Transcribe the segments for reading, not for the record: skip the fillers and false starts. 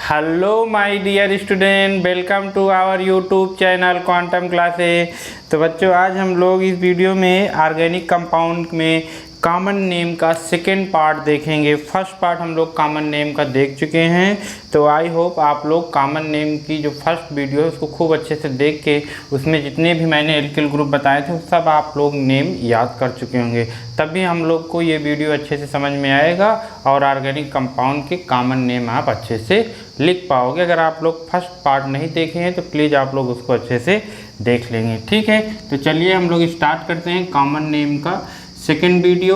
Hello my dear student, welcome to our YouTube channel Quantum Classes. तो बच्चों, आज हम लोग इस वीडियो में ऑर्गेनिक कंपाउंड में कॉमन नेम का सेकेंड पार्ट देखेंगे। फर्स्ट पार्ट हम लोग कॉमन नेम का देख चुके हैं, तो आई होप आप लोग कॉमन नेम की जो फर्स्ट वीडियो है उसको खूब अच्छे से देख के उसमें जितने भी मैंने एल्किल ग्रुप बताए थे सब आप लोग नेम याद कर चुके होंगे। तभी हम लोग को ये वीडियो अच्छे से समझ में आएगा और ऑर्गेनिक कंपाउंड के कॉमन नेम आप अच्छे से लिख पाओगे। अगर आप लोग फर्स्ट पार्ट नहीं देखे हैं तो प्लीज़ आप लोग उसको अच्छे से देख लेंगे, ठीक है। तो चलिए हम लोग स्टार्ट करते हैं कॉमन नेम का सेकेंड वीडियो।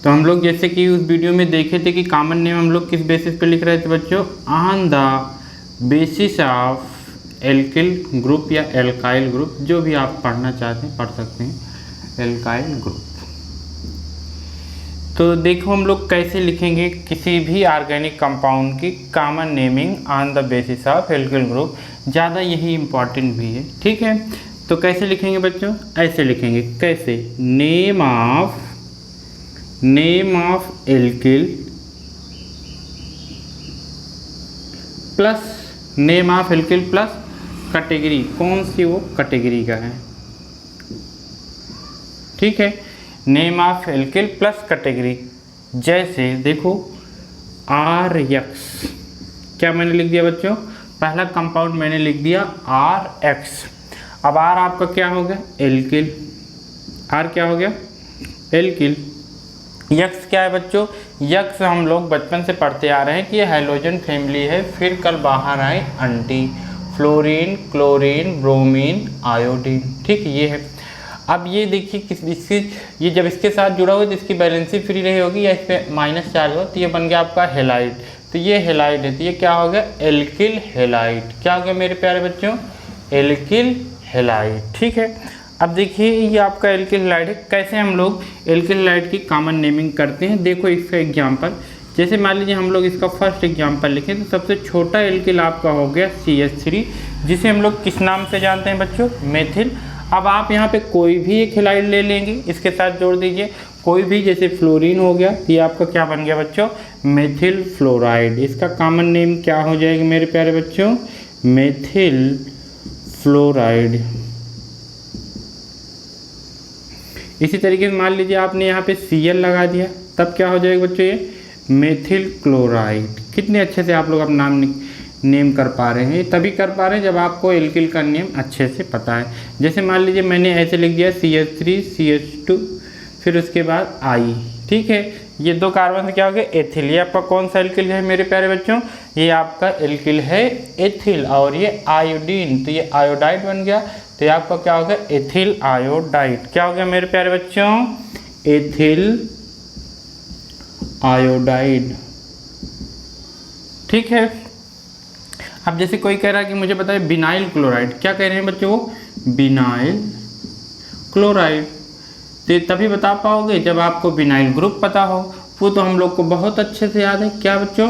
तो हम लोग जैसे कि उस वीडियो में देखे थे कि कॉमन नेम हम लोग किस बेसिस पे लिख रहे थे बच्चों, on the basis of alkyl group या एल्काइल ग्रुप, जो भी आप पढ़ना चाहते हैं पढ़ सकते हैं, एल्काइल ग्रुप। तो देखो हम लोग कैसे लिखेंगे किसी भी ऑर्गेनिक कंपाउंड की common naming on the basis of alkyl group, ज़्यादा यही इम्पॉर्टेंट भी है, ठीक है। तो कैसे लिखेंगे बच्चों, ऐसे लिखेंगे, कैसे, name of alkyl plus name of alkyl plus category, कौन सी वो कैटेगरी का है, ठीक है। Name of alkyl plus category, जैसे देखो आर एक्स, क्या मैंने लिख दिया बच्चों, पहला कंपाउंड मैंने लिख दिया आर एक्स। अब आर आपका क्या हो गया, एल्किल, आर क्या हो गया, एल्किल। यक्स क्या है बच्चों, यक्स हम लोग बचपन से पढ़ते आ रहे हैं कि ये हैलोजन फैमिली है, फिर कल बाहर आए anti, fluorine, chlorine, bromine, iodine, ठीक ये है। अब ये देखिए इसकी ये जब इसके साथ जुड़ा हुआ तो इसकी बैलेंसी फ्री रही होगी या इस पर माइनस चार्ज हो, तो ये बन गया आपका हेलाइड। तो ये हेलाइड है, तो ये क्या हो गया, एल्किल हेलाइड। क्या हो गया मेरे प्यारे बच्चों, एल्किल हेलाइड, ठीक है। अब देखिए ये आपका एल्किल हेलाइड है। कैसे हम लोग एल्किल हेलाइड की कॉमन नेमिंग करते हैं, देखो इसका एग्जाम्पल, जैसे मान लीजिए हम लोग इसका फर्स्ट एग्जाम्पल लिखें तो सबसे छोटा एल्किल आपका हो गया CH3, जिसे हम लोग किस नाम से जानते हैं बच्चों, मेथिल। अब आप यहाँ पे कोई भी एक हेलाइड ले लेंगे, इसके साथ जोड़ दीजिए कोई भी, जैसे फ्लोरीन हो गया, ये आपका क्या बन गया बच्चों, मेथिल फ्लोराइड। इसका कॉमन नेम क्या हो जाएगा मेरे प्यारे बच्चों, मेथिल फ्लोराइड। इसी तरीके से मान लीजिए आपने यहाँ पे Cl लगा दिया, तब क्या हो जाएगा बच्चों, ये मेथिल क्लोराइड। कितने अच्छे से आप लोग अपना नेम कर पा रहे हैं, तभी कर पा रहे हैं जब आपको एल्किल का नेम अच्छे से पता है। जैसे मान लीजिए मैंने ऐसे लिख दिया CH3 CH2 फिर उसके बाद I, ठीक है। ये दो कार्बन से क्या हो गया, एथिल। ये आपका कौन सा एल्किल है मेरे प्यारे बच्चों, ये आपका एल्किल है एथिल। और ये आयोडीन, तो ये आयोडाइड बन गया, तो ये आपका क्या हो गया, एथिल आयोडाइड। क्या हो गया मेरे प्यारे बच्चों, एथिल आयोडाइड, ठीक है। अब जैसे कोई कह रहा है कि मुझे बताए बिनाइल क्लोराइड, क्या कह रहे हैं बच्चों, वो बिनाइल क्लोराइड। तो तभी बता पाओगे जब आपको बिनाइल ग्रुप पता हो। वो तो हम लोग को बहुत अच्छे से याद है, क्या बच्चों,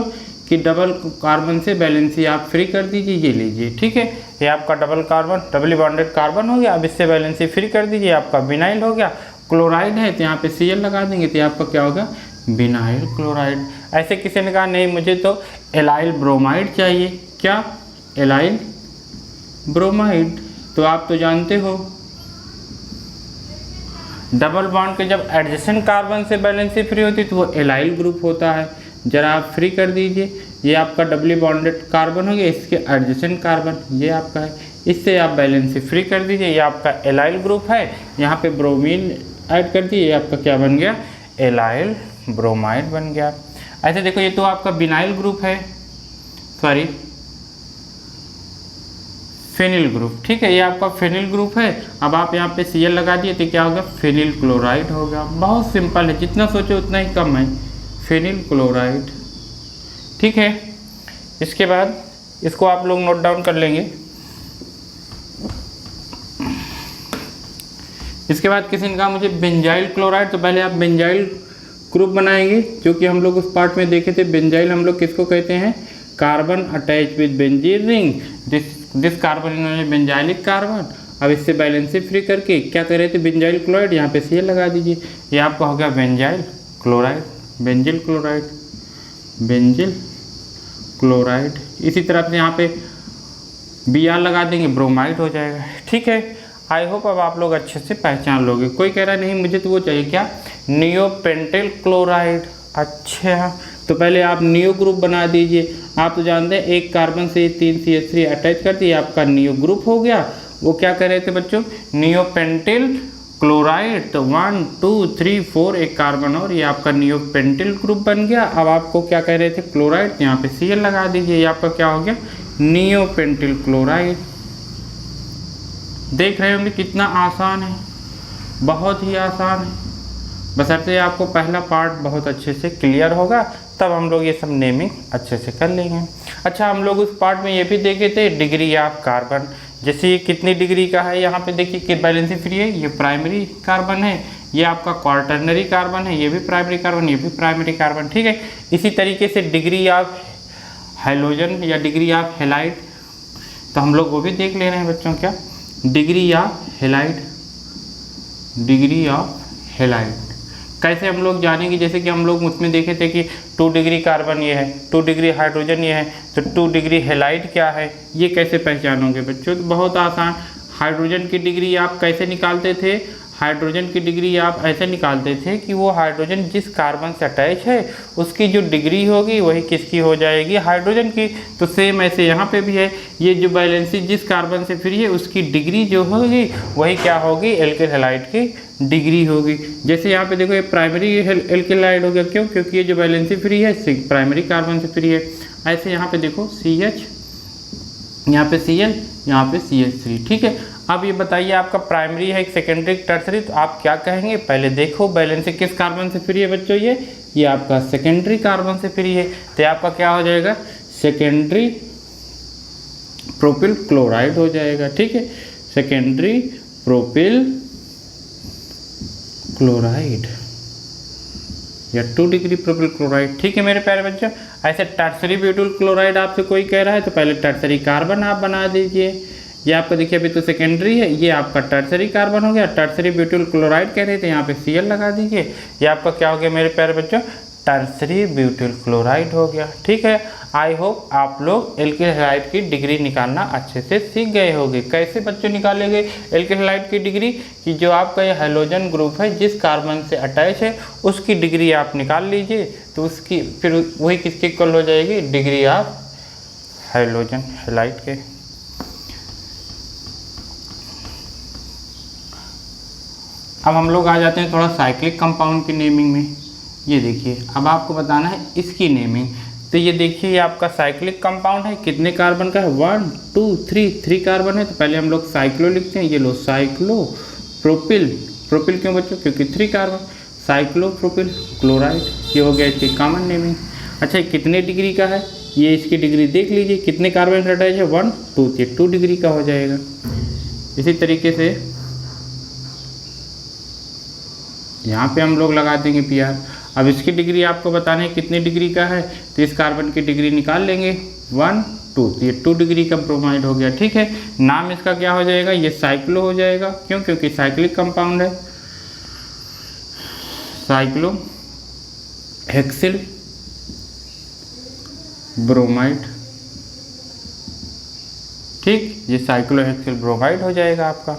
कि डबल कार्बन से बैलेंसी आप फ्री कर दीजिए, ये लीजिए, ठीक है। ये आपका double carbon, doubly bonded carbon हो गया। अब इससे बैलेंसी फ्री कर दीजिए, आपका बिनाइल हो गया। क्लोराइड है तो यहाँ पे Cl लगा देंगे, तो आपका क्या होगा, बिनाइल क्लोराइड। ऐसे किसी ने कहा नहीं मुझे तो एलाइल ब्रोमाइड चाहिए, क्या, एलाइल ब्रोमाइड, तो आप तो जानते हो डबल बॉन्ड के जब एडजेसेंट कार्बन से बैलेंसी फ्री होती है तो वो एलाइल ग्रुप होता है। जरा आप फ्री कर दीजिए, ये आपका डबली बॉन्डेड कार्बन हो गया, इसके एडजेसेंट कार्बन ये आपका है, इससे आप बैलेंसी फ्री कर दीजिए, ये आपका एलाइल ग्रुप है। यहाँ पे ब्रोमीन ऐड कर दिए, ये आपका क्या बन गया, एलाइल ब्रोमाइड बन गया। ऐसे देखो ये तो आपका बिनाइल ग्रुप है, सॉरी फेनिल ग्रुप, ठीक है, ये आपका फेनिल ग्रुप है। अब आप यहाँ पे Cl लगा दिए तो क्या होगा, फेनिल क्लोराइड होगा। बहुत सिंपल है, जितना सोचो उतना ही कम है, फेनिल क्लोराइड, ठीक है। इसके बाद इसको आप लोग नोट डाउन कर लेंगे। इसके बाद किसी ने कहा मुझे बेंजाइल क्लोराइड, तो पहले आप बेंजाइल ग्रुप बनाएंगे, जो कि हम लोग उस पार्ट में देखे थे। बेंजाइल हम लोग किसको कहते हैं, carbon attach with benzene ring, this carbon इन्होंने बेंजाइलिक कार्बन। अब इससे बैलेंसी फ्री करके क्या कर रहे थे, बेंजाइल क्लोराइड, यहाँ पे Cl लगा दीजिए, ये आपका हो गया benzyl chloride. Benzyl chloride, benzyl chloride. इसी तरह से यहाँ पे Br लगा देंगे, ब्रोमाइड हो जाएगा। ठीक है, आई होप अब आप लोग अच्छे से पहचान लोगे। कोई कह रहा नहीं मुझे तो वो चाहिए, क्या, नियोपेंटिल क्लोराइड। अच्छा, तो पहले आप नियो ग्रुप बना दीजिए। आप तो जानते हैं एक कार्बन से 3 CH3 अटैच कर दिए, आपका नियो ग्रुप हो गया। वो क्या कर रहे थे बच्चों, नियोपेंटिल क्लोराइड। तो 1 2 3 4 एक कार्बन और, ये आपका नियोपेंटिल ग्रुप बन गया। अब आपको क्या कह रहे थे, क्लोराइड, यहाँ पे Cl लगा दीजिए, ये आपका क्या हो गया, नियोपेंटिल क्लोराइड। देख रहे होंगे कितना आसान है, बहुत ही आसान है, बशर्ते आपको पहला पार्ट बहुत अच्छे से क्लियर होगा, तब हम लोग ये सब नेमिंग अच्छे से कर लेंगे। अच्छा, हम लोग उस पार्ट में ये भी देखे थे डिग्री ऑफ कार्बन, जैसे ये कितनी डिग्री का है, यहाँ पे देखिए कि वैलेंसी फ्री है, ये प्राइमरी कार्बन है, ये आपका क्वार्टरनरी कार्बन है, ये भी प्राइमरी कार्बन, ये भी प्राइमरी कार्बन। ठीक है, इसी तरीके से डिग्री ऑफ हाइड्रोजन या डिग्री ऑफ हेलाइड, तो हम लोग वो भी देख ले रहे हैं बच्चों, क्या, degree of halide, degree of halide कैसे हम लोग जानेंगे, जैसे कि हम लोग उसमें देखे थे कि 2 डिग्री कार्बन ये है, 2 डिग्री हाइड्रोजन ये है, तो 2 डिग्री हेलाइड क्या है, ये कैसे पहचानोगे बच्चों, तो बहुत आसान। हाइड्रोजन की डिग्री आप कैसे निकालते थे, हाइड्रोजन की डिग्री आप ऐसे निकालते थे कि वो हाइड्रोजन जिस कार्बन से अटैच है उसकी जो डिग्री होगी वही किसकी हो जाएगी, हाइड्रोजन की। तो सेम ऐसे यहाँ पे भी है, ये जो वैलेंसी जिस कार्बन से फ्री है उसकी डिग्री जो होगी वही क्या होगी, एल्किल हैलाइड की डिग्री होगी। जैसे यहाँ पे देखो ये प्राइमरी एल्किल हैलाइड हो गया, क्यों, क्योंकि ये जो वैलेंसी फ्री है प्राइमरी कार्बन से फ्री है। ऐसे यहाँ पे देखो CH, यहाँ पे Cl, यहाँ पे CH3। ठीक है, अब ये बताइए आपका प्राइमरी है, एक सेकेंडरी, टर्सरी, तो आप क्या कहेंगे, पहले देखो बैलेंस किस कार्बन से फ्री है बच्चों, ये आपका सेकेंडरी कार्बन से फ्री है, तो आपका क्या हो जाएगा, सेकेंडरी प्रोपिल क्लोराइड हो जाएगा। ठीक है, सेकेंडरी प्रोपिल क्लोराइड या 2 डिग्री प्रोपिल क्लोराइड। ठीक है मेरे प्यारे बच्चों, ऐसे टर्सरी ब्यूटिल क्लोराइड आपसे कोई कह रहा है तो पहले टर्सरी कार्बन आप बना दीजिए। ये आपका देखिए अभी तो सेकेंडरी है, ये आपका टर्सरी कार्बन हो गया, टर्सरी ब्यूटिल क्लोराइड कह रहे थे, यहाँ पे Cl लगा दीजिए, ये आपका क्या हो गया मेरे प्यारे बच्चों, टर्सरी ब्यूटिल क्लोराइड हो गया। ठीक है, आई होप आप लोग एल्किल हैलाइड की डिग्री निकालना अच्छे से सीख गए होंगे। कैसे बच्चों निकालेंगे एल्किल हैलाइड की डिग्री, कि जो आपका ये हैलोजन ग्रुप है जिस कार्बन से अटैच है उसकी डिग्री आप निकाल लीजिए, तो उसकी फिर वही किसकी इक्वल हो जाएगी, डिग्री ऑफ हैलोजन हैलाइड के। अब हम लोग आ जाते हैं थोड़ा साइक्लिक कंपाउंड की नेमिंग में। ये देखिए अब आपको बताना है इसकी नेमिंग। तो ये देखिए ये आपका साइक्लिक कंपाउंड है, कितने कार्बन का है, 1 2 3 कार्बन है, तो पहले हम लोग साइक्लो लिखते हैं। ये लो साइक्लो प्रोपिल, प्रोपिल क्यों बच्चों, क्योंकि 3 कार्बन, साइक्लो प्रोपिल क्लोराइड, ये हो गया इसकी कॉमन नेमिंग। अच्छा ये कितने डिग्री का है, ये इसकी डिग्री देख लीजिए, कितने कार्बन से अटैच है, 1 2, ये 2 डिग्री का हो जाएगा। इसी तरीके से यहाँ पे हम लोग लगा देंगे Pr। अब इसकी डिग्री आपको बताने कितनी डिग्री का है, तो इस कार्बन की डिग्री निकाल लेंगे, 1 2, तो ये 2 डिग्री का ब्रोमाइड हो गया। ठीक है, नाम इसका क्या हो जाएगा, ये साइक्लो हो जाएगा, क्यों, क्योंकि साइक्लिक कंपाउंड है, साइक्लो हेक्सिल ब्रोमाइड। ठीक, ये साइक्लो हेक्सिल ब्रोमाइड हो जाएगा आपका।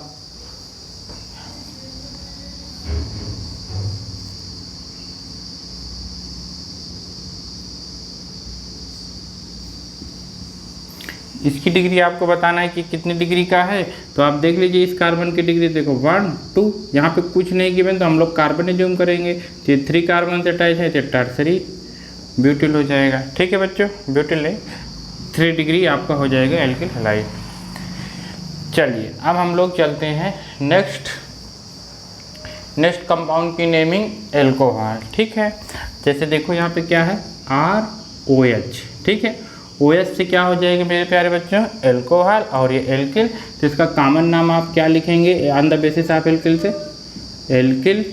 इसकी डिग्री आपको बताना है कि कितनी डिग्री का है, तो आप देख लीजिए इस कार्बन की डिग्री देखो 1 2, यहाँ पे कुछ नहीं गिवन तो हम लोग कार्बन जूम करेंगे, तो ये 3 कार्बन से अटैच है, तो टर्सरी ब्यूटिल हो जाएगा। ठीक है बच्चों, ब्यूटिल है, 3 डिग्री आपका हो जाएगा एल्किल हैलाइड। चलिए अब हम लोग चलते हैं नेक्स्ट कंपाउंड की नेमिंग, एल्कोहल। ठीक है, जैसे देखो यहाँ पे क्या है, ROH। ठीक है, OH से क्या हो जाएगा मेरे प्यारे बच्चों, एल्कोहल, और ये एल्किल, तो इसका कॉमन नाम आप क्या लिखेंगे on the basis of alkyl से, एल्किल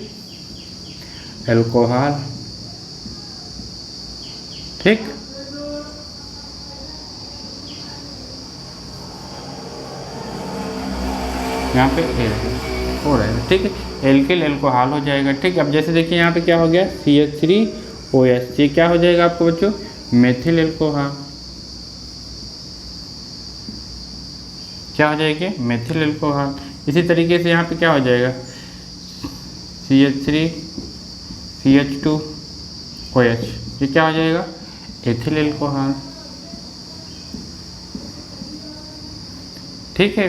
एल्कोहल। ठीक, यहाँ पे एल्किल हो रहेगा। ठीक है, एल्किल एल्कोहल हो जाएगा। ठीक, अब जैसे देखिए यहाँ पे क्या हो गया, CH3 OH, ये क्या हो जाएगा आपको बच्चों, मेथिल एल्कोहल। क्या हो जाएगी, मेथिल एल्कोहल। इसी तरीके से यहाँ पे क्या हो जाएगा, CH3 CH2 OH, ये क्या हो जाएगा, एथिल एल्कोहल। ठीक है।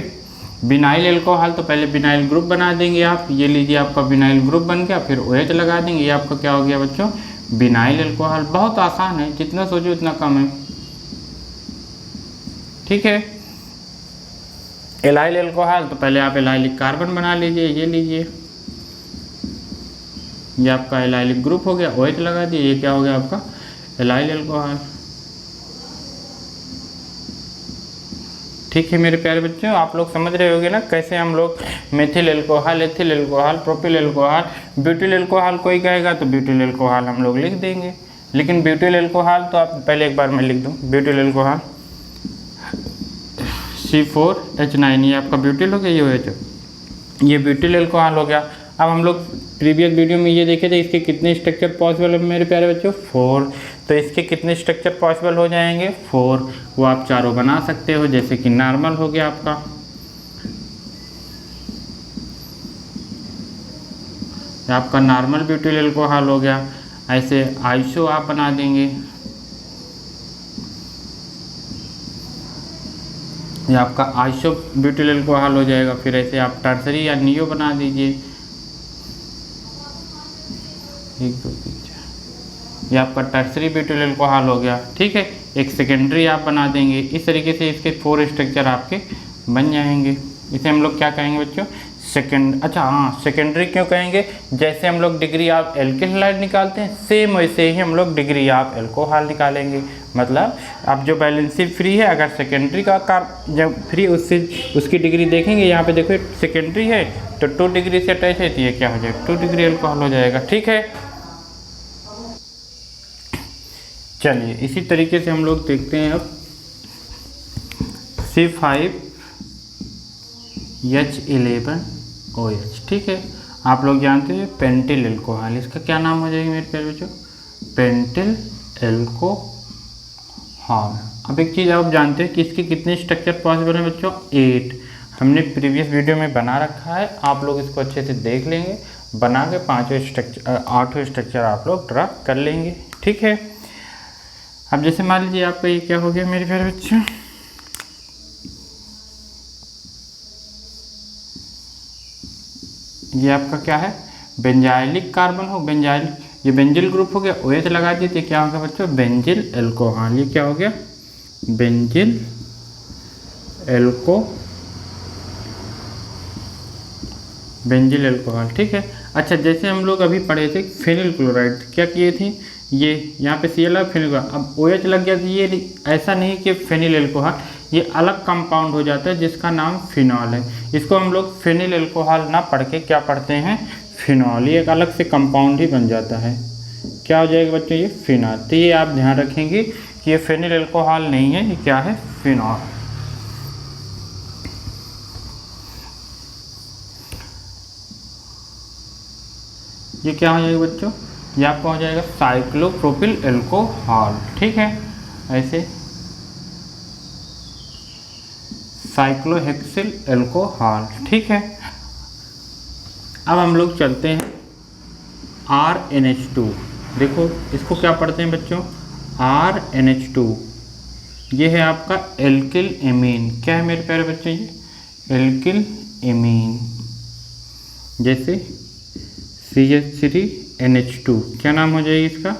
बिनाइल एल्कोहल तो पहले बिनाइल ग्रुप बना देंगे आप, ये लीजिए आपका बिनाइल ग्रुप बन गया, फिर OH लगा देंगे, ये आपका क्या हो गया बच्चों, बिनाइल एल्कोहल। बहुत आसान है, जितना सोचो उतना कम है। ठीक है। एलाइल एल्कोहल तो पहले आप एलाइलिक कार्बन बना लीजिए, ये लीजिए, ये आपका एलाइलिक ग्रुप हो गया, OH लगा दिए, ये क्या हो गया आपका एलाइल एल्कोहल। ठीक है मेरे प्यारे बच्चों, आप लोग समझ रहे होंगे ना कैसे हम लोग methyl alcohol, ethyl alcohol, propyl alcohol, butyl alcohol कोई कहेगा तो ब्यूटिल एल्कोहल हम लोग लिख देंगे, लेकिन ब्यूटिल एल्कोहल तो आप पहले एक बार मैं लिख दूँ, ब्यूटिल एल्कोहल C4H9, ये आपका ब्यूटिल हो गया, ये OH, ये ब्यूटिल एल्कोहल हो गया। अब हम लोग प्रीवियस वीडियो में ये देखे थे इसके कितने स्ट्रक्चर पॉसिबल है मेरे प्यारे बच्चों, 4। तो इसके कितने स्ट्रक्चर पॉसिबल हो जाएंगे, 4। वो आप चारों बना सकते हो, जैसे कि नॉर्मल हो गया आपका, आपका नॉर्मल ब्यूटिल एल्कोहल हो गया। ऐसे आइसो आप बना देंगे, ये आपका आइसो ब्यूटिल एल्कोहल हो जाएगा। फिर ऐसे आप टर्सरी या नियो बना दीजिए, 1 2 3 4, ये आपका टर्सरी ब्यूटिल एल्कोहल हो गया। ठीक है। एक सेकेंडरी आप बना देंगे, इस तरीके से इसके 4 स्ट्रक्चर आपके बन जाएंगे। इसे हम लोग क्या कहेंगे बच्चों, सेकेंड। अच्छा हाँ, सेकेंडरी क्यों कहेंगे, जैसे हम लोग डिग्री ऑफ एल्किल हैलाइड निकालते हैं, सेम वैसे ही हम लोग डिग्री ऑफ एल्कोहल निकालेंगे। मतलब अब जो वैलेंसी फ्री है, अगर सेकेंडरी का जब फ्री उससे उसकी डिग्री देखेंगे, यहाँ पे देखो सेकेंडरी है तो 2 डिग्री से अटैच है, तो ये क्या हो जाएगा, 2 डिग्री एल्कोहल हो जाएगा। ठीक है। चलिए इसी तरीके से हम लोग देखते हैं अब C5H11OH। ठीक है। आप लोग जानते हैं पेंटिल एल्कोहल, इसका क्या नाम हो जाएगा मेरे प्यारे बच्चों, पेंटिल एल्कोहल। अब एक चीज़ आप जानते हैं कि इसके कितने स्ट्रक्चर पॉसिबल हैं बच्चों, 8। हमने प्रीवियस वीडियो में बना रखा है, आप लोग इसको अच्छे से देख लेंगे, बना के 8 स्ट्रक्चर आप लोग ड्रा कर लेंगे। ठीक है। अब जैसे मान लीजिए आपका ये क्या हो गया मेरे प्यारे बच्चों, ये आपका क्या है, बेंजाइलिक कार्बन हो, बेंजाइल, ये बेंजिल ग्रुप हो गया, OH लगा दिए, क्या हो गया बच्चों, बेंजिल एल्कोहल। ये क्या हो गया, बेंजिल बेंजिल एल्कोहल। ठीक है। अच्छा जैसे हम लोग अभी पढ़े थे फेनिल क्लोराइड, क्या किए थे, ये यहाँ पे Cl फेनिल, अब OH लग गया, तो ये ऐसा नहीं कि फेनिल एल्कोहल, ये अलग कंपाउंड हो जाता है जिसका नाम फिनॉल है। इसको हम लोग फेनिल एल्कोहल ना पढ़ के क्या पढ़ते हैं, फिनॉल। ये एक अलग से कंपाउंड ही बन जाता है, क्या हो जाएगा बच्चों, ये फिनॉल। तो ये आप ध्यान रखेंगे कि ये फेनिल एल्कोहल नहीं है, ये क्या है, फिनॉल। ये क्या हो जाएगा बच्चों, ये आपका हो जाएगा साइक्लोप्रोपिल एल्कोहल। ठीक है। ऐसे साइक्लोहेक्सिल एल्कोहल। ठीक है। अब हम लोग चलते हैं RNH2। देखो इसको क्या पढ़ते हैं बच्चों, RNH2, ये है आपका एल्किल एमीन। क्या है मेरे प्यारे बच्चों, ये एल्किल एमीन। जैसे CH3NH2, क्या नाम हो जाएगा इसका,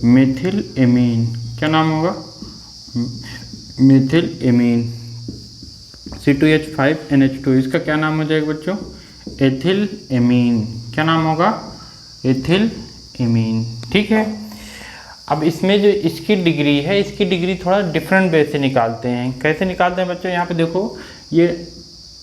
मेथिल एमीन। क्या नाम होगा, मेथिल एमीन। C2H5NH2, इसका क्या नाम हो जाएगा बच्चों, एथिल एमीन। क्या नाम होगा, एथिल एमीन। ठीक है। अब इसमें जो इसकी डिग्री है, इसकी डिग्री थोड़ा डिफरेंट वे से निकालते हैं। कैसे निकालते हैं बच्चों, यहाँ पे देखो ये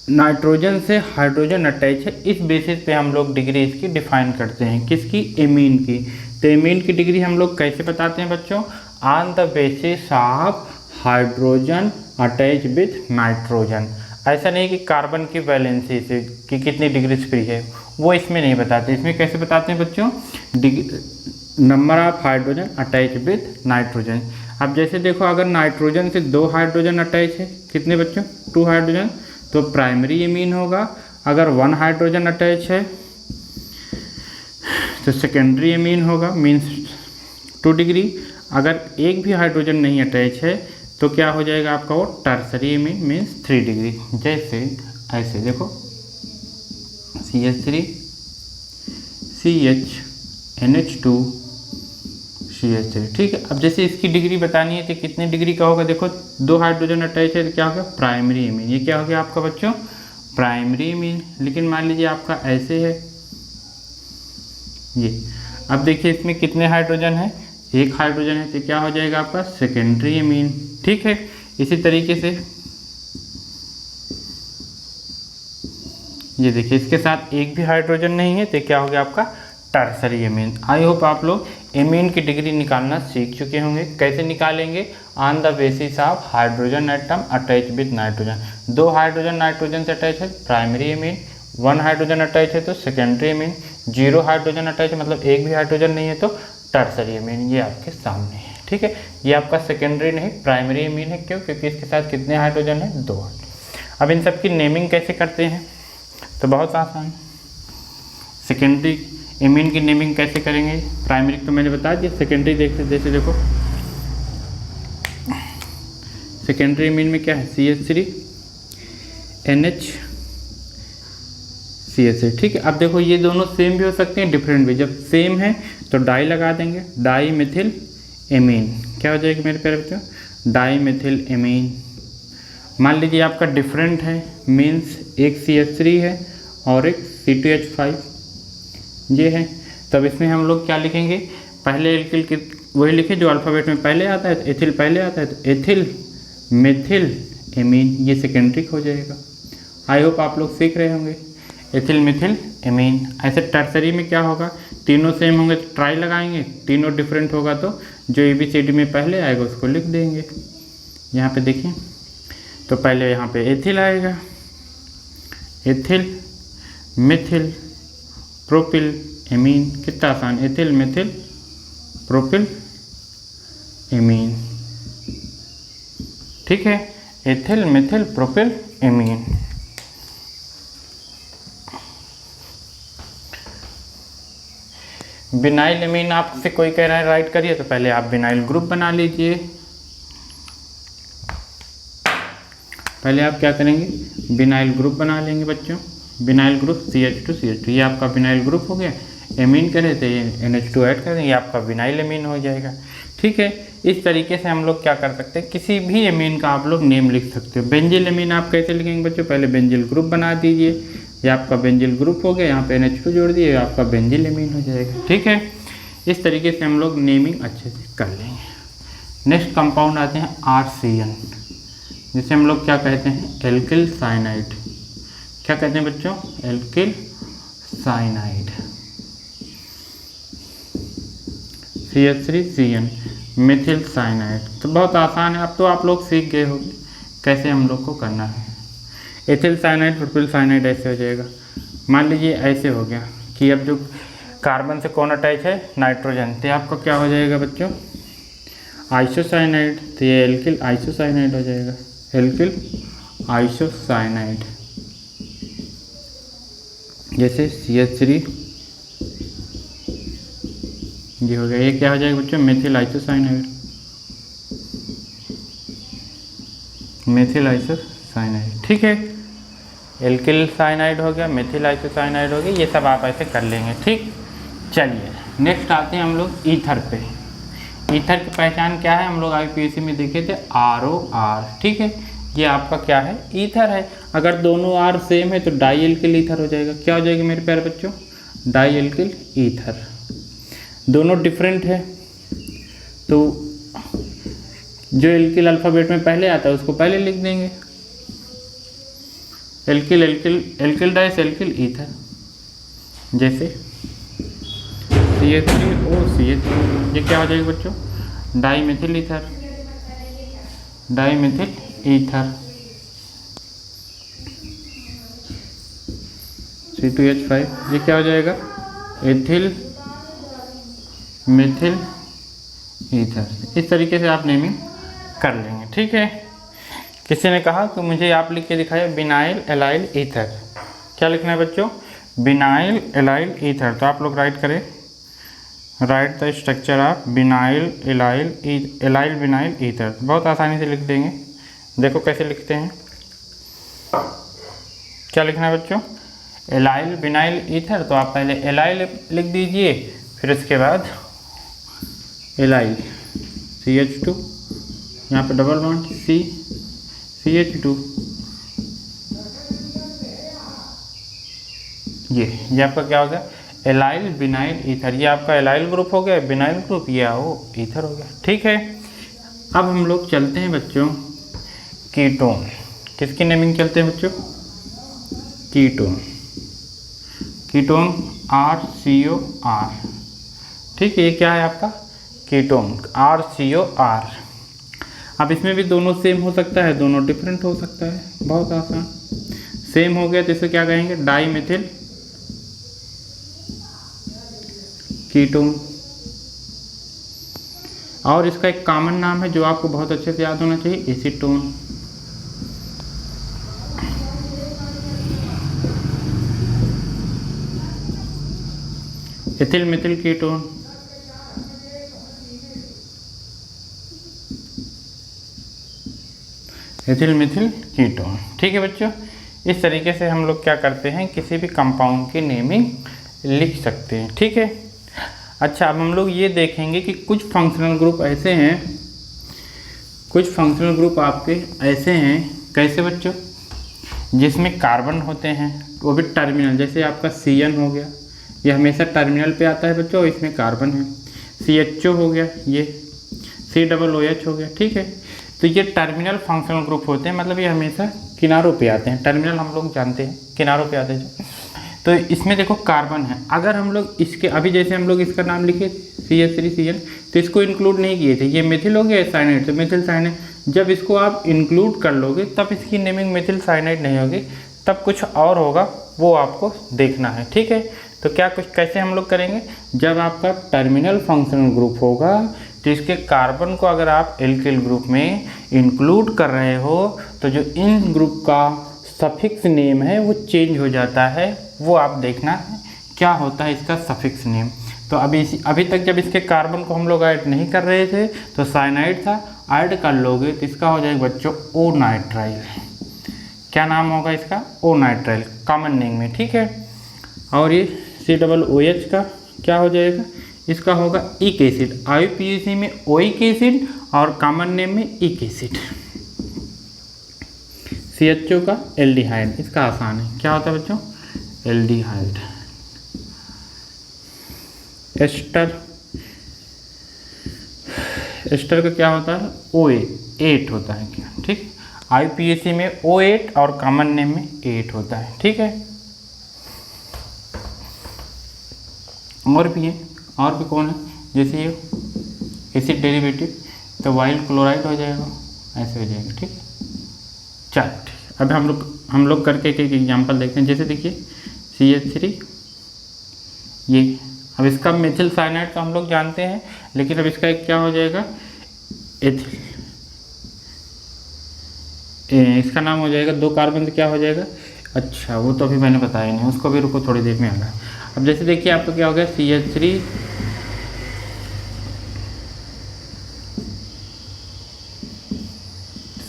नाइट्रोजन से हाइड्रोजन अटैच है, इस बेसिस पे हम लोग डिग्री इसकी डिफाइन करते हैं, किसकी, एमीन की। तो एमीन की डिग्री हम लोग कैसे बताते हैं बच्चों, on the basis of hydrogen attach with nitrogen. ऐसा नहीं कि कार्बन की वैलेंसी से कि कितनी डिग्री फ्री है, वो इसमें नहीं बताते। इसमें कैसे बताते हैं बच्चों, number of hydrogen attach with nitrogen. अब जैसे देखो अगर नाइट्रोजन से 2 हाइड्रोजन अटैच है, कितने बच्चों 2 हाइड्रोजन, तो प्राइमरी एमीन होगा। अगर 1 हाइड्रोजन अटैच है तो सेकेंडरी एमीन होगा, मीन्स 2 डिग्री। अगर एक भी हाइड्रोजन नहीं अटैच है तो क्या हो जाएगा आपका वो टर्सरी एमीन, मीन्स 3 डिग्री। जैसे ऐसे देखो CH3 CH NH2 CH3, ठीक है। अब जैसे इसकी डिग्री बतानी है तो कितने डिग्री का होगा, देखो 2 हाइड्रोजन अटैच है तो क्या होगा प्राइमरी एमीन। ये क्या हो गया आपका बच्चों प्राइमरी एमीन। लेकिन मान लीजिए आपका ऐसे है ये, अब देखिए इसमें कितने हाइड्रोजन है, 1 हाइड्रोजन है तो क्या हो जाएगा आपका सेकेंडरी एमीन, ठीक है। इसी तरीके से ये देखिए इसके साथ एक भी हाइड्रोजन नहीं है तो क्या हो गया आपका टर्सरी एमीन। आई होप आप लोग एमीन की डिग्री निकालना सीख चुके होंगे। कैसे निकालेंगे, on the basis of hydrogen atom attach with nitrogen. 2 hydrogen nitrogen से अटैच है प्राइमरी एमीन, 1 हाइड्रोजन अटैच है तो सेकेंडरी एमीन, 0 हाइड्रोजन अटैच है मतलब एक भी हाइड्रोजन नहीं है तो टर्सरी एमीन। ये आपके सामने है, ठीक है। ये आपका सेकेंडरी नहीं प्राइमरी एमीन है, क्यों, क्योंकि इसके साथ कितने हाइड्रोजन है 2। अब इन सब की नेमिंग कैसे करते हैं, तो बहुत आसान। सेकेंडरी एमीन की नेमिंग कैसे करेंगे, प्राइमरी तो मैंने बता दिया, सेकेंडरी देखते जैसे देखो सेकेंडरी एमीन में क्या है CH3 NH CH3, ठीक है। अब देखो ये दोनों सेम भी हो सकते हैं डिफरेंट भी। जब सेम है तो डाई लगा देंगे, डाई मिथिल एमीन। क्या हो जाएगा मेरे प्यारे बच्चों डाई मिथिल एमीन। मान लीजिए आपका डिफरेंट है, मीन्स एक CH3 है और एक C2H5 ये है, तब इसमें हम लोग क्या लिखेंगे, पहले एल्किल की वही लिखे जो अल्फ़ाबेट में पहले आता है, तो एथिल पहले आता है तो एथिल मिथिल एमीन, ये सेकेंडरी हो जाएगा। आई होप आप लोग सीख रहे होंगे एथिल मिथिल एमीन। ऐसे टर्सरी में क्या होगा, तीनों सेम होंगे तो ट्राई लगाएंगे, तीनों डिफरेंट होगा तो जो ABCD में पहले आएगा उसको लिख देंगे। यहाँ पे देखिए तो पहले यहाँ पे एथिल आएगा, एथिल मिथिल प्रोपिल एमीन, कितना आसान, एथिल मिथिल प्रोपिल एमीन, ठीक है। Ethyl Mithil propyl amine. Vinyl amine आपसे कोई कह रहा है राइट करिए, तो पहले आप बिनाइल ग्रुप बना लीजिए। पहले आप क्या करेंगे बिनाइल ग्रुप बना लेंगे बच्चों, बिनाइल ग्रुप CH2 CH2, ये आपका बिनाइल ग्रुप हो गया। एमीन करे तो ये NH2 ऐड कर देंगे, ये आपका बिनाइल एमीन हो जाएगा, ठीक है। इस तरीके से हम लोग क्या कर सकते हैं, किसी भी एमीन का आप लोग नेम लिख सकते हो। बेंजिल एमीन आप कैसे लिखेंगे बच्चों, पहले बेंजिल ग्रुप बना दीजिए, ये आपका बेंजिल ग्रुप हो गया, यहाँ पे NH2 जोड़ दिए, आपका बेंजिल एमीन हो जाएगा, ठीक है। इस तरीके से हम लोग नेमिंग अच्छे से कर लेंगे। नेक्स्ट कंपाउंड आते हैं RCN, जिसे हम लोग क्या कहते हैं एल्किल साइनाइड। क्या कहते हैं बच्चों alkyl cyanide. CH3CN Mithil cyanide. तो बहुत आसान है, अब तो आप लोग सीख गए होंगे कैसे हम लोग को करना है। एथिल साइनाइड प्रोपिल साइनाइड ऐसे हो जाएगा। मान लीजिए ऐसे हो गया कि अब जो कार्बन से कौन अटैच है नाइट्रोजन, तो आपका क्या हो जाएगा बच्चों आइसोसाइनाइड, तो ये एल्किल आइसोसाइनाइड हो जाएगा, एल्किल आइसोसाइनाइड। जैसे CH3 ये हो गया, ये क्या हो जाएगा बच्चों मेथिल आइसोसाइनाइड, मेथिल आइसोसाइनाइड, ठीक है। एल्किल साइनाइड हो गया, मेथिल आइसोसाइनाइड हो गया, ये सब आप ऐसे कर लेंगे, ठीक। चलिए नेक्स्ट आते हैं हम लोग ईथर पे। ईथर की पहचान क्या है, हम लोग IPSC में देखे थे ROR, ठीक है। ये आपका क्या है ईथर है। अगर दोनों R सेम है तो डाई एल्किल ईथर हो जाएगा। क्या हो जाएगा मेरे प्यारे बच्चों डाई एल्किल ईथर। दोनों डिफरेंट है तो जो एल्किल अल्फ़ाबेट में पहले आता है उसको पहले लिख देंगे, एल्किल एल्किल एल्किल डाइस एल्किल ईथर। जैसे CH3OCH, ये क्या हो जाएगा बच्चों dimethyl ether, dimethyl ether. C2H5, ये क्या हो जाएगा एथिल मिथिल ईथर। इस तरीके से आप नेमिंग कर लेंगे, ठीक है। किसी ने कहा तो मुझे आप लिख के दिखाइए विनाइल एलाइल ईथर। क्या लिखना है बच्चों? Vinyl allyl ether. तो आप लोग राइट करें, right the structure of vinyl allyl vinyl ether. बहुत आसानी से लिख देंगे। देखो कैसे लिखते हैं। क्या लिखना है बच्चों? Allyl vinyl ether. तो आप पहले एलाइल लिख दीजिए, फिर उसके बाद एलाइल CH2, यहाँ पे डबल बॉन्ड CH2। ये आपका क्या हो गया? Allyl vinyl ether. ये आपका एलाइल ग्रुप हो गया, विनाइल ग्रुप, ये आओ ईथर हो गया, ठीक है। अब हम लोग चलते हैं बच्चों कीटोन। किसकी नेमिंग चलते हैं बच्चों? कीटोन। कीटोन RCOR, ठीक है। ये क्या है आपका? Ketone RCOR। अब इसमें भी दोनों सेम हो सकता है, दोनों डिफरेंट हो सकता है। बहुत आसान। सेम हो गया तो इसे क्या कहेंगे? Dimethyl ketone. और इसका एक कॉमन नाम है जो आपको बहुत अच्छे से याद होना चाहिए, acetone. Ethyl Mithil ketone. Ethyl Mithil ketone, ठीक है बच्चों। इस तरीके से हम लोग क्या करते हैं, किसी भी कंपाउंड की नेमिंग लिख सकते हैं, ठीक है। अच्छा, अब हम लोग ये देखेंगे कि कुछ फंक्शनल ग्रुप ऐसे हैं, कुछ फंक्शनल ग्रुप आपके ऐसे हैं, कैसे बच्चों? जिसमें कार्बन होते हैं, वो भी टर्मिनल। जैसे आपका CN हो गया, ये हमेशा टर्मिनल पे आता है बच्चों, इसमें कार्बन है। CHO हो गया, ये COOH हो गया, ठीक है। तो ये टर्मिनल फंक्शनल ग्रुप होते हैं, मतलब ये हमेशा किनारों पे आते हैं। टर्मिनल हम लोग जानते हैं, किनारों पे आते हैं। तो इसमें देखो कार्बन है, अगर हम लोग इसके अभी जैसे हम लोग इसका नाम लिखे CH3CN, तो इसको इंक्लूड नहीं किए थे। ये मिथिल हो गया साइनाइड, तो मिथिल साइनाइड। जब इसको आप इंक्लूड कर लोगे तब इसकी नेमिंग मिथिल साइनाइड नहीं होगी, तब कुछ और होगा, वो आपको देखना है, ठीक है। तो क्या कुछ कैसे हम लोग करेंगे? जब आपका टर्मिनल फंक्शनल ग्रुप होगा तो इसके कार्बन को अगर आप एल्किल ग्रुप में इंक्लूड कर रहे हो तो जो इन ग्रुप का सफिक्स नेम है वो चेंज हो जाता है। वो आप देखना है क्या होता है इसका सफिक्स नेम। तो अभी तक जब इसके कार्बन को हम लोग ऐड नहीं कर रहे थे तो साइनाइड था, ऐड कर लोगे तो इसका हो जाएगा बच्चों ओ नाइट्राइल। क्या नाम होगा इसका? ओ नाइट्राइल, कॉमन नेम में, ठीक है। और ये COOH का क्या हो जाएगा? इसका होगा इक एसिड। IUPAC में ओइक एसिड और कॉमन नेम में इक एसिड। CHO का एल्डिहाइड, इसका आसान है, क्या होता है बच्चों? एल्डिहाइड। एस्टर का क्या होता है? OA8 होता है, क्या, ठीक। IUPAC में O8 और कॉमन नेम में 8 होता है, ठीक है। और भी है, और भी कौन है? जैसे ये एसिड डेरिवेटिव, तो वाइल क्लोराइड हो जाएगा, ऐसे हो जाएगा, ठीक है। चल ठीक है, अब हम लोग करके एक एग्जांपल देखते हैं। जैसे देखिए CH3, ये अब इसका मिथिल साइनाइड का हम लोग जानते हैं, लेकिन अब इसका एक क्या हो जाएगा? एथिल। इसका नाम हो जाएगा, 2 कार्बन से क्या हो जाएगा? अच्छा, वो तो अभी मैंने बताया नहीं, उसको भी रुको, थोड़ी देर में आना है। अब जैसे देखिए आपका क्या हो गया? CH3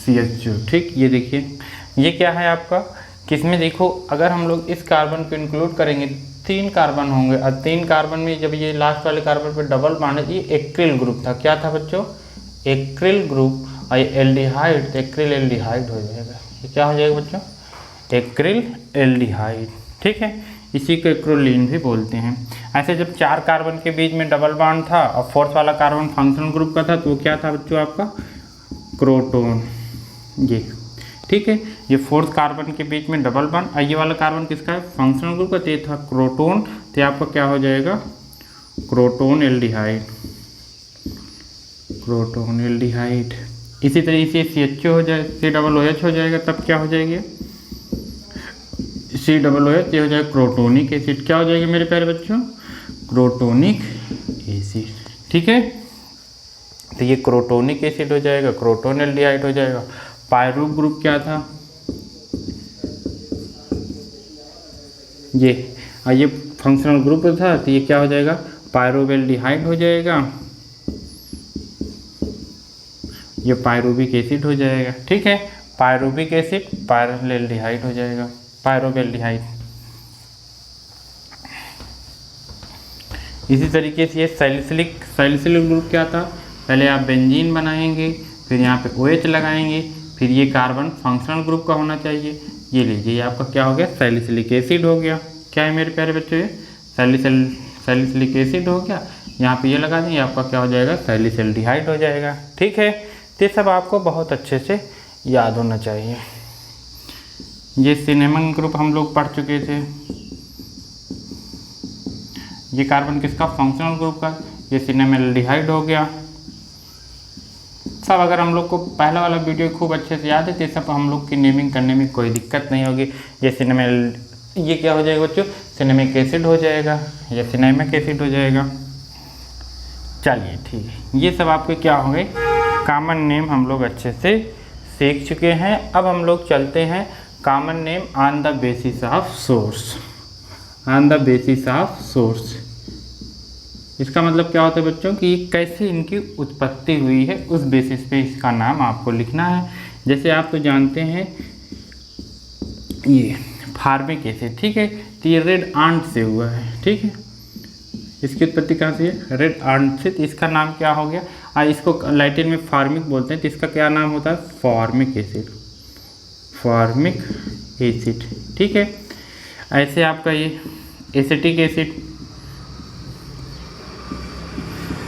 CH2, ठीक। ये देखिए ये क्या है आपका? किसमें देखो, अगर हम लोग इस कार्बन को इंक्लूड करेंगे 3 कार्बन होंगे, और 3 कार्बन में जब ये लास्ट वाले कार्बन पे डबल बॉन्ड है, ये एक्रिल ग्रुप था। क्या था बच्चों? Acryl group. और ये एल्डिहाइड, एक्रिल एल्डिहाइड हो जाएगा। ये क्या हो जाएगा बच्चों? एक्रिल एल्डिहाइड, ठीक है। इसी को एक्रोलीन भी बोलते हैं। ऐसे जब 4 कार्बन के बीच में डबल बॉन्ड था और 4th वाला कार्बन फंक्शनल ग्रुप का था, तो क्या था बच्चों आपका? क्रोटोन, ये, ठीक है। ये 4th कार्बन के बीच में डबल बॉन्ड, और ये वाला कार्बन किसका है? फंक्शनल ग्रुप का, तो ये था क्रोटोन। तो आपका क्या हो जाएगा? Crotonaldehyde, crotonaldehyde. इसी तरीके से CHO हो जाए, COOH हो जाएगा, तब क्या हो जाएगी? COOH, ये हो जाएगा क्रोटोनिक एसिड। क्या हो जाएगा मेरे प्यारे बच्चों? Crotonic acid. ठीक है। तो ये क्रोटोनिक एसिड हो जाएगा, क्रोटोनल्डिहाइड हो जाएगा। पायरुव ग्रुप क्या था, ये फंक्शनल ग्रुप था, तो ये क्या हो जाएगा, पायरुवेल्डिहाइड हो जाएगा, ये पायरुविक एसिड हो जाएगा। ठीक है, पायरुविक एसिड पायरुवेल्डिहाइड हो जाएगा, पायरुवेल्डिहाइड। इसी तरीके से ये सैलिसिलिक ग्रुप क्या था, पहले आप बेंजीन बनाएंगे, फिर यहाँ पे OH लगाएंगे, फिर ये कार्बन फंक्शनल ग्रुप का होना चाहिए। ये लीजिए, ये आपका क्या हो गया, सैलिसिलिक एसिड हो गया। क्या है मेरे प्यारे बच्चों, ये सैलिसिलिक एसिड हो गया। यहाँ पे ये लगा दें, ये आपका क्या हो जाएगा, सैलिसिल्डिहाइड हो जाएगा। ठीक है, तो सब आपको बहुत अच्छे से याद होना चाहिए। ये सिनेमन ग्रुप हम लोग पढ़ चुके थे। ये कार्बन किसका, फंक्शनल ग्रुप का, ये सिनेमल्डिहाइड हो गया। सब अगर हम लोग को पहला वाला वीडियो खूब अच्छे से याद है तो सब हम लोग की नेमिंग करने में कोई दिक्कत नहीं होगी। ये क्या हो जाएगा बच्चों, सिनेमिक एसिड हो जाएगा, या सिनेमिक एसिड हो जाएगा। चलिए ठीक है, ये सब आपके क्या हो गए, कॉमन नेम हम लोग अच्छे से सीख चुके हैं। अब हम लोग चलते हैं common name on the basis of source. On the basis of source, इसका मतलब क्या होता है बच्चों कि कैसे इनकी उत्पत्ति हुई है, उस बेसिस पे इसका नाम आपको लिखना है। जैसे आप तो जानते हैं ये फार्मिक एसिड, ठीक है, तो ये रेड आंट से हुआ है। ठीक है, इसकी उत्पत्ति कहाँ से है, रेड आंट से। तो इसका नाम क्या हो गया, इसको लैटिन में फार्मिक बोलते हैं, तो इसका क्या नाम होता है, फॉर्मिक एसिड, फॉर्मिक एसिड। ठीक है, ऐसे आपका ये एसिटिक एसिड,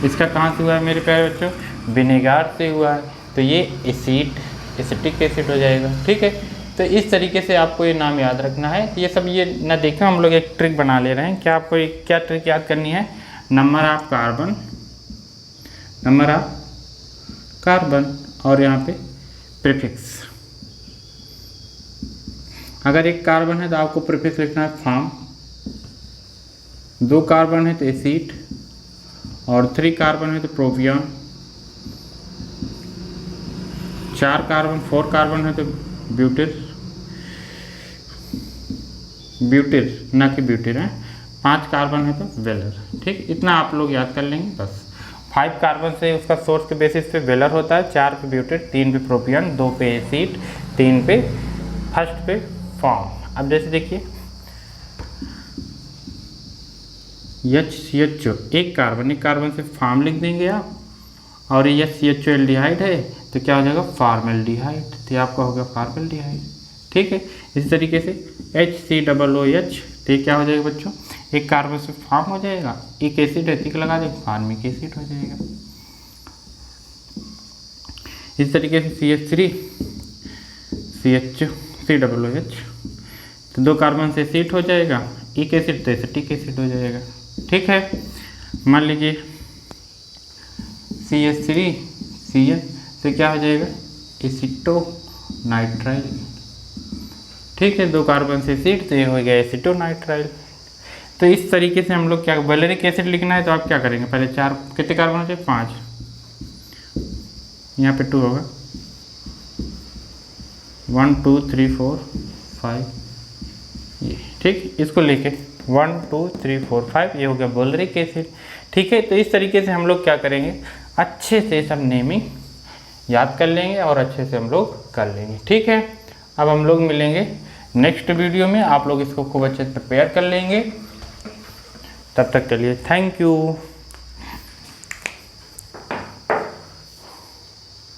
इसका कहाँ से हुआ है मेरे प्यारे बच्चों, विनेगार से हुआ है, तो ये एसिटिक एसिड हो जाएगा। ठीक है, तो इस तरीके से आपको ये नाम याद रखना है। ये सब ये ना देखें, हम लोग एक ट्रिक बना ले रहे हैं। क्या आपको क्या ट्रिक याद करनी है, number of carbon, number of carbon, और यहाँ पे प्रीफिक्स। अगर एक कार्बन है तो आपको प्रीफिक्स लिखना है फॉर्म, 2 कार्बन है तो एसिड, और 3 कार्बन है तो प्रोपियन, 4 कार्बन 4 कार्बन है तो ब्यूटिल ना कि ब्यूटिल है, 5 कार्बन है तो वेलर। ठीक, इतना आप लोग याद कर लेंगे बस। 5 कार्बन से उसका सोर्स के बेसिस पे वेलर होता है, 4 पे ब्यूटिल, 3 पे प्रोपियन, 2 पे एसिड, 3 पे फर्स्ट पे फॉर्म। अब जैसे देखिए HCHO, एक कार्बन से फॉर्म लिख देंगे आप, और ये CHO एल्डिहाइड है तो क्या हो जाएगा, फॉर्मल्डिहाइड, तो आपका हो गया फॉर्मल्डिहाइड। ठीक है, इसी तरीके से HCOOH, तो क्या हो जाएगा बच्चों, एक कार्बन से फॉर्म हो जाएगा, एक एसिड है तो लगा देंगे, फॉर्मिक एसिड हो जाएगा। इसी तरीके से CH3 CHCOOH, तो 2 कार्बन से एसिड हो जाएगा, एक एसिड तो एसिटिक एसिड हो जाएगा। ठीक है, मान लीजिए CH3Cl, तो क्या हो जाएगा, एसिटोनाइट्राइल। ठीक है, 2 कार्बन से एसिड तो ये हो गया एसिटोनाइट्राइल। तो इस तरीके से हम लोग क्या, वैलेरिक एसिड लिखना है तो आप क्या करेंगे, पहले 4 कितने कार्बन होते हैं, 5, यहाँ पे 2 होगा, 1 2 3 4 5, ये ठीक, इसको लेके 1 2 3 4 5, ये हो गया वैलेरिक एसिड। ठीक है, तो इस तरीके से हम लोग क्या करेंगे, अच्छे से सब नेमिंग याद कर लेंगे और अच्छे से हम लोग कर लेंगे। ठीक है, अब हम लोग मिलेंगे नेक्स्ट वीडियो में, आप लोग इसको खूब अच्छे से प्रिपेयर कर लेंगे। तब तक के लिए थैंक यू।